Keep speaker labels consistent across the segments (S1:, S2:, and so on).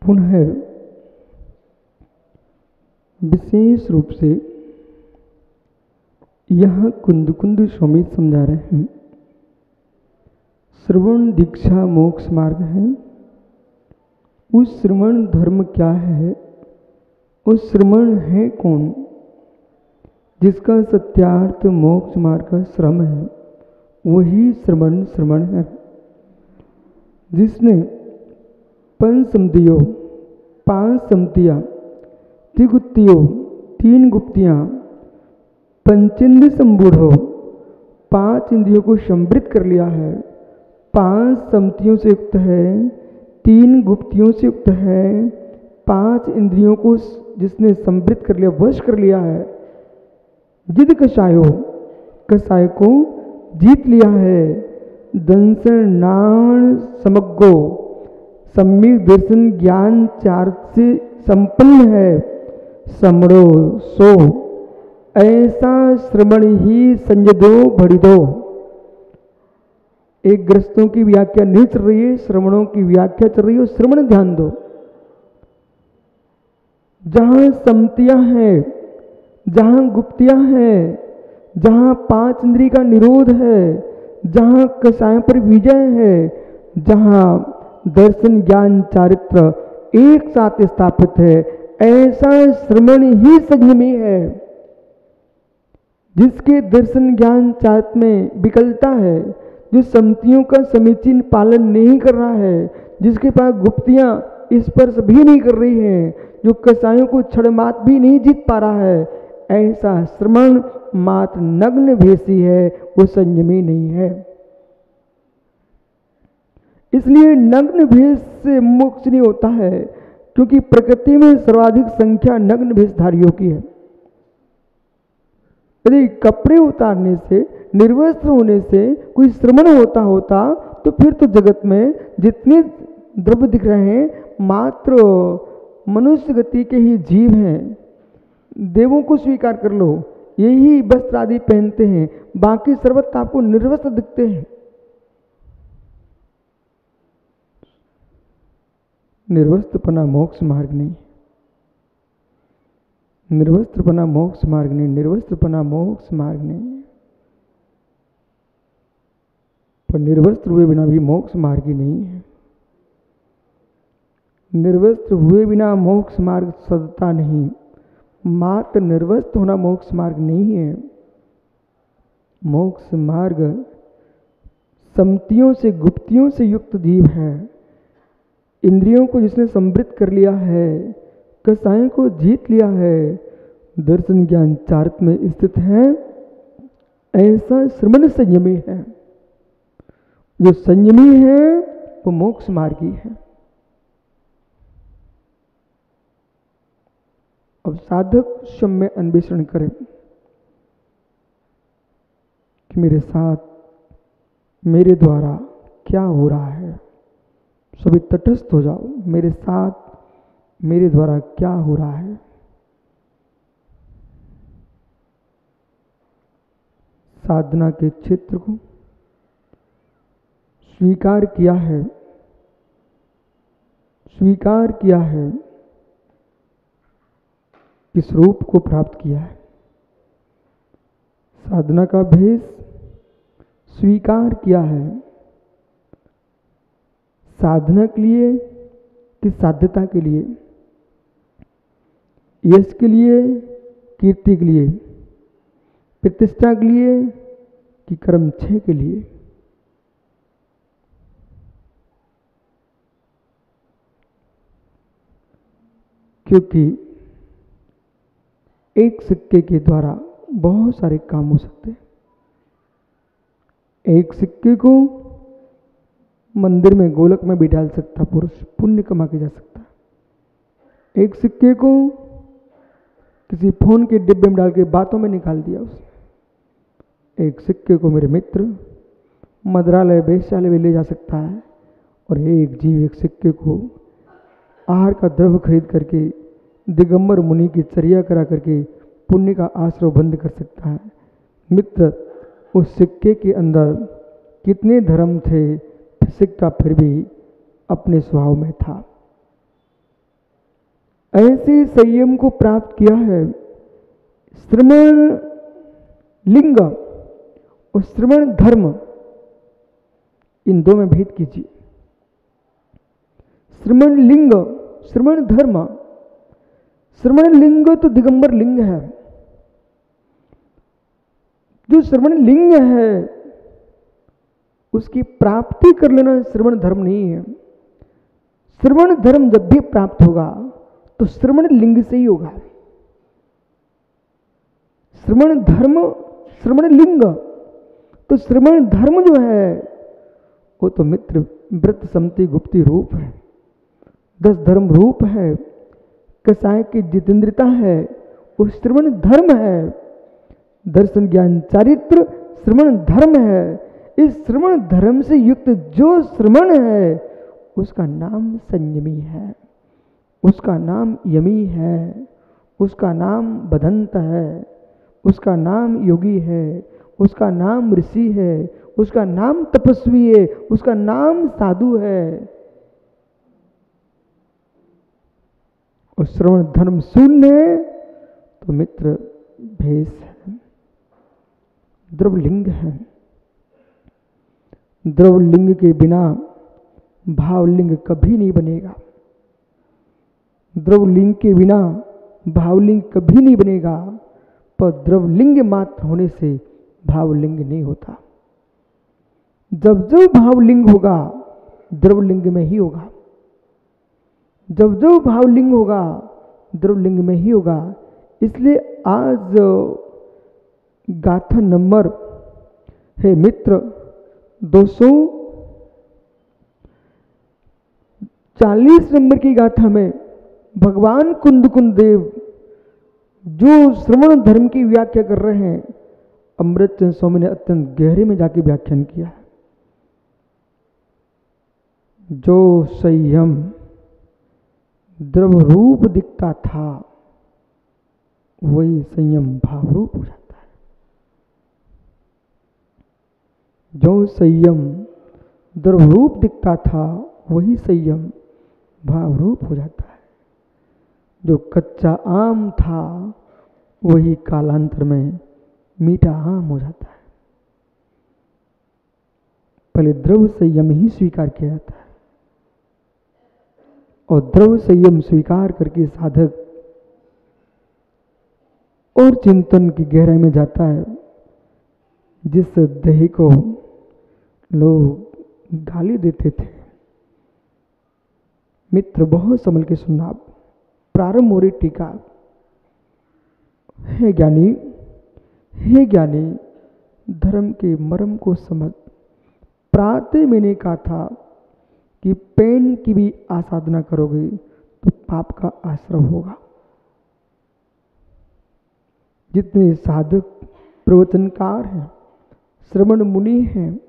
S1: पुनः विशेष रूप से यहाँ कुंद स्वामी समझा रहे हैं, श्रवण दीक्षा मोक्ष मार्ग है। उस श्रवण धर्म क्या है? उस श्रवण है कौन? जिसका सत्यार्थ मोक्ष मार्ग का श्रम है, वही श्रवण है। जिसने पंच समतियों, 5 समतियाँ, त्रिगुप्तियों, 3 गुप्तियाँ, पंचेंद्रिय संबूढ़ो, 5 इंद्रियों को संवृत कर लिया है, 5 समतियों से युक्त है, 3 गुप्तियों से युक्त है, 5 इंद्रियों को जिसने संवृत कर लिया, वश कर लिया है, जिद कषाय को जीत लिया है, दंसन नाण समग्गो, सम्यक दर्शन ज्ञान चार से संपन्न है, समरो सो ऐसा श्रवण ही संजदो भड़िदो। एक ग्रस्तों की व्याख्या नहीं चल रही है, श्रवणों की व्याख्या चल रही है। श्रवण ध्यान दो। जहां समतियां हैं, जहां गुप्तियां हैं, जहां 5 इंद्रिय का निरोध है, जहां कषाय पर विजय है, जहां दर्शन ज्ञान चारित्र एक साथ स्थापित है, ऐसा श्रवण ही संयमी है। जिसके दर्शन ज्ञान चारित्र में विकलता है, जो समतियों का समीचीन पालन नहीं कर रहा है, जिसके पास गुप्तियां स्पर्श भी नहीं कर रही हैं, जो कषायों को क्षणमात्र भी नहीं जीत पा रहा है, ऐसा श्रवण मात्र नग्न भेषी है, वो संयमी नहीं है। इसलिए नग्न भेष से मोक्ष नहीं होता है, क्योंकि प्रकृति में सर्वाधिक संख्या नग्न भेषधारियों की है। यदि कपड़े उतारने से, निर्वस्त्र होने से कोई श्रवण होता तो फिर तो जगत में जितने द्रव्य दिख रहे हैं मात्र मनुष्य गति के ही जीव हैं। देवों को स्वीकार कर लो, यही वस्त्र आदि पहनते हैं, बाकी सर्वत्र आपको निर्वस्त्र दिखते हैं। निर्वस्त्रपना मोक्ष मार्ग नहीं, निर्वस्त्रपना मोक्ष मार्ग नहीं, निर्वस्त्रपना मोक्ष मार्ग नहीं। पर निर्वस्त्र हुए बिना भी मोक्ष मार्ग ही नहीं है। निर्वस्त्र हुए बिना मोक्ष मार्ग सदता नहीं, मात्र निर्वस्त्र होना मोक्ष मार्ग नहीं है। मोक्ष मार्ग समतियों से, गुप्तियों से युक्त जीव है। इंद्रियों को जिसने संवृत कर लिया है, कषाय को जीत लिया है, दर्शन ज्ञान चारित्र में स्थित है, ऐसा श्रवण संयमी है। जो संयमी है वो मोक्ष मार्गी है। अब साधक सम्य अन्वेषण करें कि मेरे साथ, मेरे द्वारा क्या हो रहा है। सभी तटस्थ हो जाओ, मेरे साथ, मेरे द्वारा क्या हो रहा है। साधना के क्षेत्र को स्वीकार किया है, स्वीकार किया है, किस रूप को प्राप्त किया है। साधना का भेष स्वीकार किया है, साधना के लिए कि साध्यता के लिए, यश के लिए, कीर्ति के लिए, प्रतिष्ठा के लिए कि कर्म क्षय के लिए। क्योंकि एक सिक्के के द्वारा बहुत सारे काम हो सकते हैं। एक सिक्के को मंदिर में, गोलक में भी डाल सकता पुरुष, पुण्य कमा के जा सकता। एक सिक्के को किसी फोन के डिब्बे में डाल के बातों में निकाल दिया उसने। एक सिक्के को मेरे मित्र मदरालय, वेश्यालय में ले जा सकता है, और एक जीव एक सिक्के को आहार का द्रव्य खरीद करके दिगंबर मुनि की चर्या करा करके पुण्य का आश्रय बंद कर सकता है। मित्र, उस सिक्के के अंदर कितने धर्म थे, सिक्का फिर भी अपने स्वभाव में था। ऐसे संयम को प्राप्त किया है। श्रवण लिंग और श्रवण धर्म, इन दो में भेद कीजिए। श्रवण लिंग, श्रवण धर्म। श्रवण लिंग तो दिगंबर लिंग है। जो श्रवण लिंग है उसकी प्राप्ति कर लेना श्रवण धर्म नहीं है। श्रवण धर्म जब भी प्राप्त होगा तो श्रवण लिंग से ही होगा। श्रवण धर्म, श्रवण लिंग, तो श्रवण धर्म जो है वो तो मित्र व्रत समति गुप्ति रूप है, 10 धर्म रूप है, कसाय की जितेंद्रियता है, वो श्रवण धर्म है। दर्शन ज्ञान चारित्र श्रवण धर्म है। इस श्रवण धर्म से युक्त जो श्रवण है उसका नाम संयमी है, उसका नाम यमी है, उसका नाम बदंत है, उसका नाम योगी है, उसका नाम ऋषि है, उसका नाम तपस्वी है, उसका नाम साधु है। और श्रवण धर्म शून्य है तो मित्र भेष है, द्रवलिंग है। द्रवलिंग के बिना भावलिंग कभी नहीं बनेगा। द्रवलिंग के बिना भावलिंग कभी नहीं बनेगा, पर द्रवलिंग मात्र होने से भावलिंग नहीं होता। जब जब भावलिंग होगा द्रवलिंग में ही होगा, जब जब भावलिंग होगा द्रवलिंग में ही होगा। इसलिए आज गाथा नंबर है मित्र 240 नंबर की गाथा में भगवान कुंदकुंद देव जो श्रवण धर्म की व्याख्या कर रहे हैं, अमृतचंद स्वामी ने अत्यंत गहरे में जाके व्याख्यान किया है। जो संयम द्रव रूप दिखता था वही संयम भाव रूप हो जाता है। जो संयम द्रव रूप दिखता था वही संयम भाव रूप हो जाता है। जो कच्चा आम था वही कालांतर में मीठा आम हो जाता है। पहले द्रव संयम ही स्वीकार किया जाता है और द्रव संयम स्वीकार करके साधक और चिंतन की गहराई में जाता है। जिस देह को लोग गाली देते थे, मित्र बहुत संभल के सुनना। प्रारंभ हो रही टीका, हे ज्ञानी, हे ज्ञानी, धर्म के मर्म को समझ। प्रातः मैंने कहा था कि पेन की भी आसाधना करोगे तो पाप का आश्रय होगा। जितने साधक प्रवचनकार हैं, श्रवण मुनि हैं,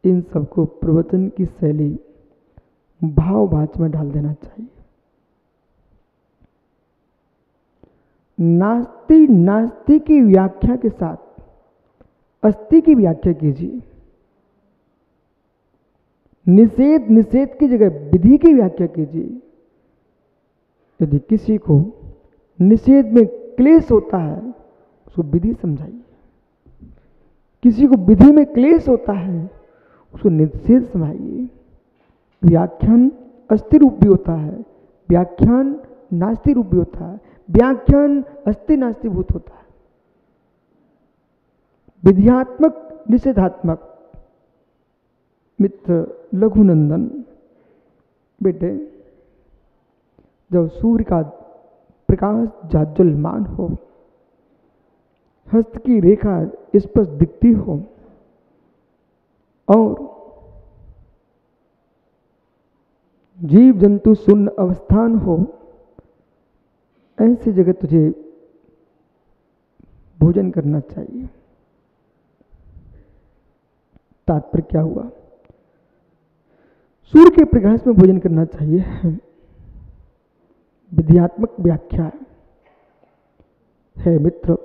S1: इन सबको प्रवचन की शैली भाव वाच में डाल देना चाहिए। नास्ति नास्ति की व्याख्या के साथ अस्ति की व्याख्या कीजिए। निषेध निषेध की जगह विधि की व्याख्या कीजिए। यदि किसी को निषेध में क्लेश होता है उसको विधि समझाइए। किसी को विधि में क्लेश होता है उसको निषेध समझाइए। व्याख्यान अस्ति रूप भी होता है, व्याख्यान नास्ति रूप भी होता है, व्याख्यान अस्ति नास्ति भूत होता है। विध्यात्मक निषेधात्मक। मित्र लघुनंदन, बेटे जब सूर्य का प्रकाश जाज्वल्यमान हो, हस्त की रेखा स्पष्ट दिखती हो और जीव जंतु शून्य अवस्थान हो, ऐसी जगह तुझे भोजन करना चाहिए। तात्पर्य क्या हुआ? सूर्य के प्रकाश में भोजन करना चाहिए। विध्यात्मक व्याख्या है मित्र।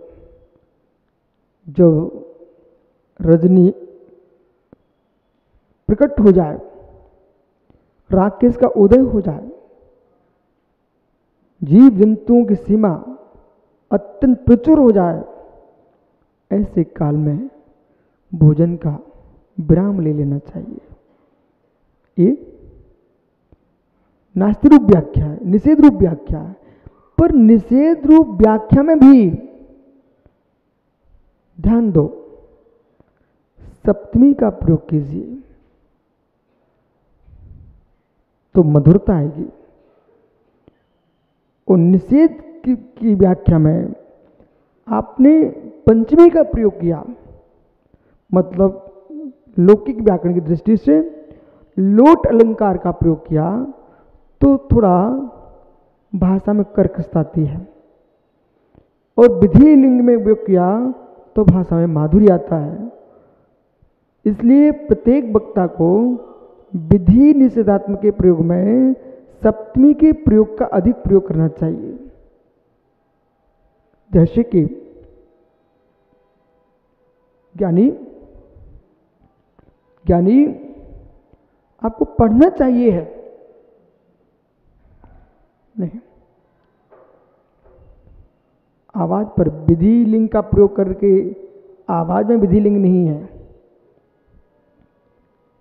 S1: जो रजनी प्रकट हो जाए, राकेश का उदय हो जाए, जीव जंतुओं की सीमा अत्यंत प्रचुर हो जाए, ऐसे काल में भोजन का विराम ले लेना चाहिए। ये नास्ति रूप व्याख्या है, निषेध रूप व्याख्या है। पर निषेध रूप व्याख्या में भी ध्यान दो, सप्तमी का प्रयोग कीजिए तो मधुरता आएगी। और निषेध की व्याख्या में आपने पंचमी का प्रयोग किया, मतलब लौकिक व्याकरण की दृष्टि से लोट अलंकार का प्रयोग किया, तो थोड़ा भाषा में कर्कशता आती है। और विधि लिंग में प्रयोग किया तो भाषा में माधुर्य आता है। इसलिए प्रत्येक वक्ता को विधि निषेधात्मक के प्रयोग में सप्तमी के प्रयोग का अधिक प्रयोग करना चाहिए। जैसे कि ज्ञानी आपको पढ़ना चाहिए है, नहीं, आवाज पर विधि लिंग का प्रयोग करके आवाज में विधि लिंग नहीं है।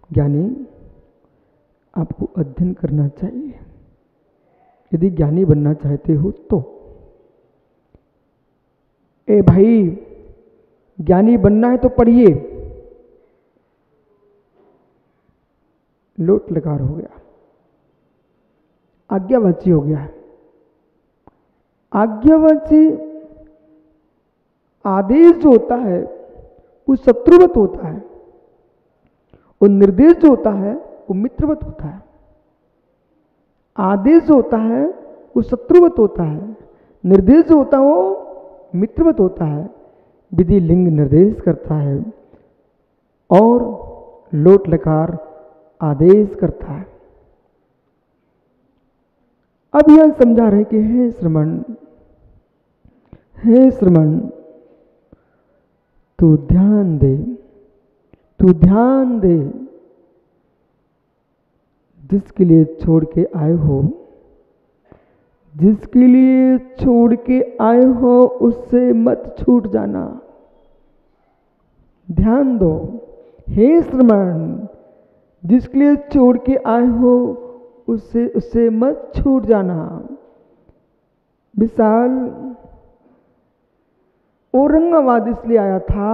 S1: ज्ञानी आपको अध्ययन करना चाहिए यदि ज्ञानी बनना चाहते हो तो। ए भाई, ज्ञानी बनना है तो पढ़िए, लोट लकार हो गया, आज्ञावाची हो गया। आज्ञावाची आदेश जो होता है वो शत्रुवत होता है, और निर्देश जो होता है वो मित्रवत होता है। आदेश जो होता है वो शत्रुवत होता है, निर्देश जो होता है वो मित्रवत होता है। विधि लिंग निर्देश करता है और लोट लकार आदेश करता है। अब यह समझा रहे कि हे श्रमण, हे श्रमण, तू ध्यान दे, तू ध्यान दे, जिसके लिए छोड़ के आए हो, जिसके लिए छोड़ के आए हो उससे मत छूट जाना। ध्यान दो, हे श्रमण, जिसके लिए छोड़ के आए हो उससे मत छूट जाना। विशाल औरंगाबाद इसलिए आया था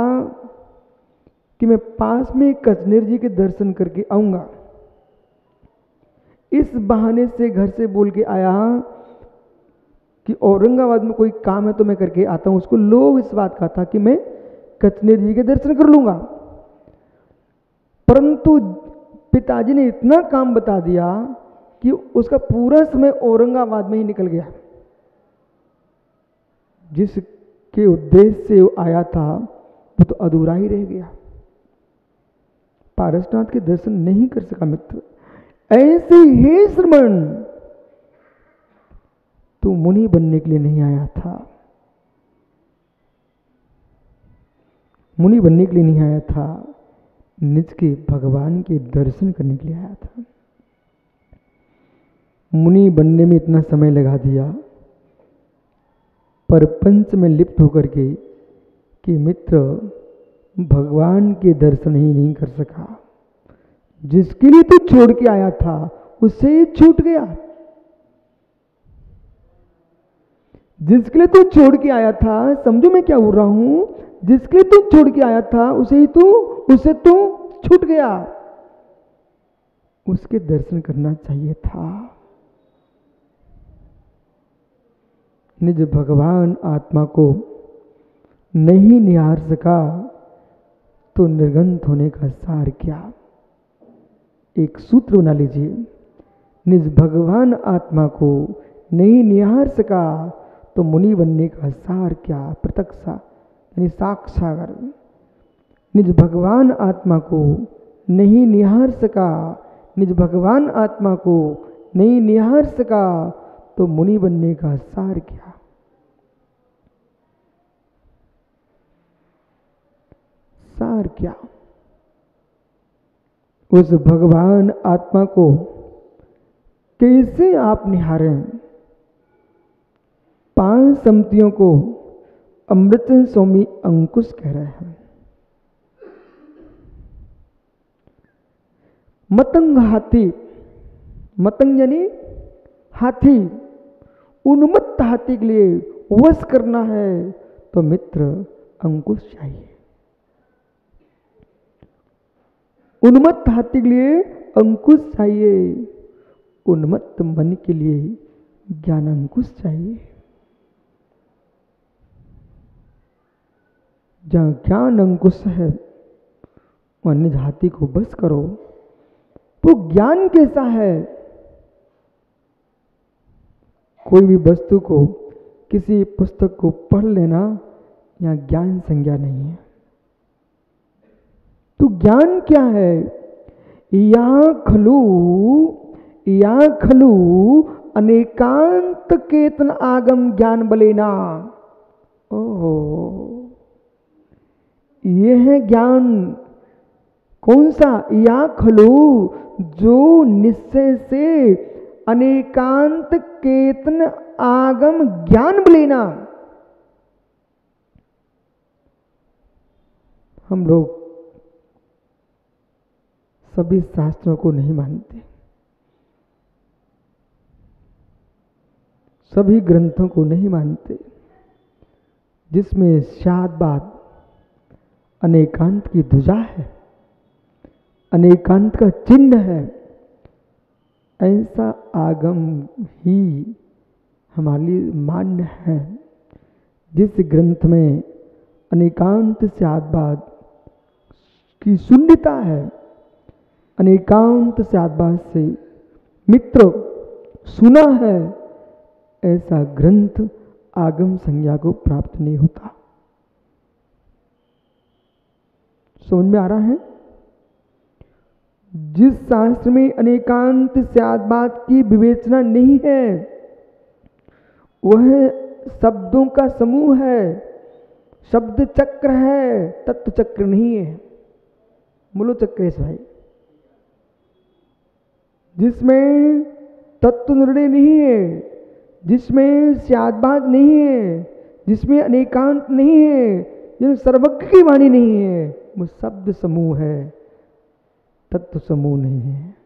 S1: कि मैं पास में कचनेर जी के दर्शन करके आऊंगा। इस बहाने से घर से बोल के आया कि औरंगाबाद में कोई काम है तो मैं करके आता हूं। उसको लोभ इस बात का था कि मैं कचनेर जी के दर्शन कर लूंगा, परंतु पिताजी ने इतना काम बता दिया कि उसका पूरा समय औरंगाबाद में ही निकल गया। जिसके उद्देश्य से वो आया था वो तो अधूरा ही रह गया, पारसनाथ के दर्शन नहीं कर सका। मित्र, ऐसे हे श्रमण, तू मुनि बनने के लिए नहीं आया था, मुनि बनने के लिए नहीं आया था, निज के भगवान के दर्शन करने के लिए आया था। मुनि बनने में इतना समय लगा दिया परपंच में लिप्त होकर के कि मित्र भगवान के दर्शन ही नहीं कर सका। जिसके लिए तू छोड़ के आया था उससे ही छूट गया। जिसके लिए तू छोड़ के आया था, समझो मैं क्या बोल रहा हूं, जिसके लिए तू छोड़ के आया था उससे तू छूट गया। उसके दर्शन करना चाहिए था। निज भगवान आत्मा को नहीं निहार सका तो निर्गंत होने का सार क्या। एक सूत्र बना लीजिए, निज भगवान आत्मा को नहीं निहार सका तो मुनि बनने का सार क्या। प्रत्यक्ष यानी साक्षात्कार। निज भगवान आत्मा को नहीं निहार सका, निज भगवान आत्मा को नहीं निहार सका तो मुनि बनने का सार क्या। सार क्या। उस भगवान आत्मा को कैसे आप निहारें, 5 सम्मतियों को अमृतचंद स्वामी अंकुश कह रहे हैं। मतंग हाथी, मतंग यानी हाथी, उन्मत्त हाथी के लिए वश करना है तो मित्र अंकुश चाहिए। उन्मत्त हाथी के लिए अंकुश चाहिए, उन्मत्त मन के लिए ज्ञान अंकुश चाहिए। जहां ज्ञान अंकुश है वहां निज हाथी को बस करो। वो ज्ञान कैसा है? कोई भी वस्तु को, किसी पुस्तक को पढ़ लेना यहाँ ज्ञान संज्ञा नहीं है। तो ज्ञान क्या है? या खलु अनेकांत केतन आगम ज्ञान बलेना। ओहो, ये है ज्ञान। कौन सा? या खलु, जो निश्चय से अनेकांत केतन आगम ज्ञान बलेना। हम लोग सभी शास्त्रों को नहीं मानते, सभी ग्रंथों को नहीं मानते, जिसमें शादबाद अनेकांत की ध्वजा है, अनेकांत का चिन्ह है। ऐसा आगम ही हमारे लिए मान्य है। जिस ग्रंथ में अनेकांत शादबाद की शून्यता है, अनेकांत शादबाद से मित्र सुना है, ऐसा ग्रंथ आगम संज्ञा को प्राप्त नहीं होता। समझ में आ रहा है? जिस शास्त्र में अनेकांत शादबाद की विवेचना नहीं है, वह शब्दों का समूह है, शब्द चक्र है, तत्व चक्र नहीं है। बोलो चक्रेश भाई। जिसमें तत्व निर्णय नहीं है, जिसमें शादबाद नहीं है, जिसमें अनेकांत नहीं है, जिसमें सर्वज्ञ की वाणी नहीं है, वो शब्द समूह है, तत्व समूह नहीं है।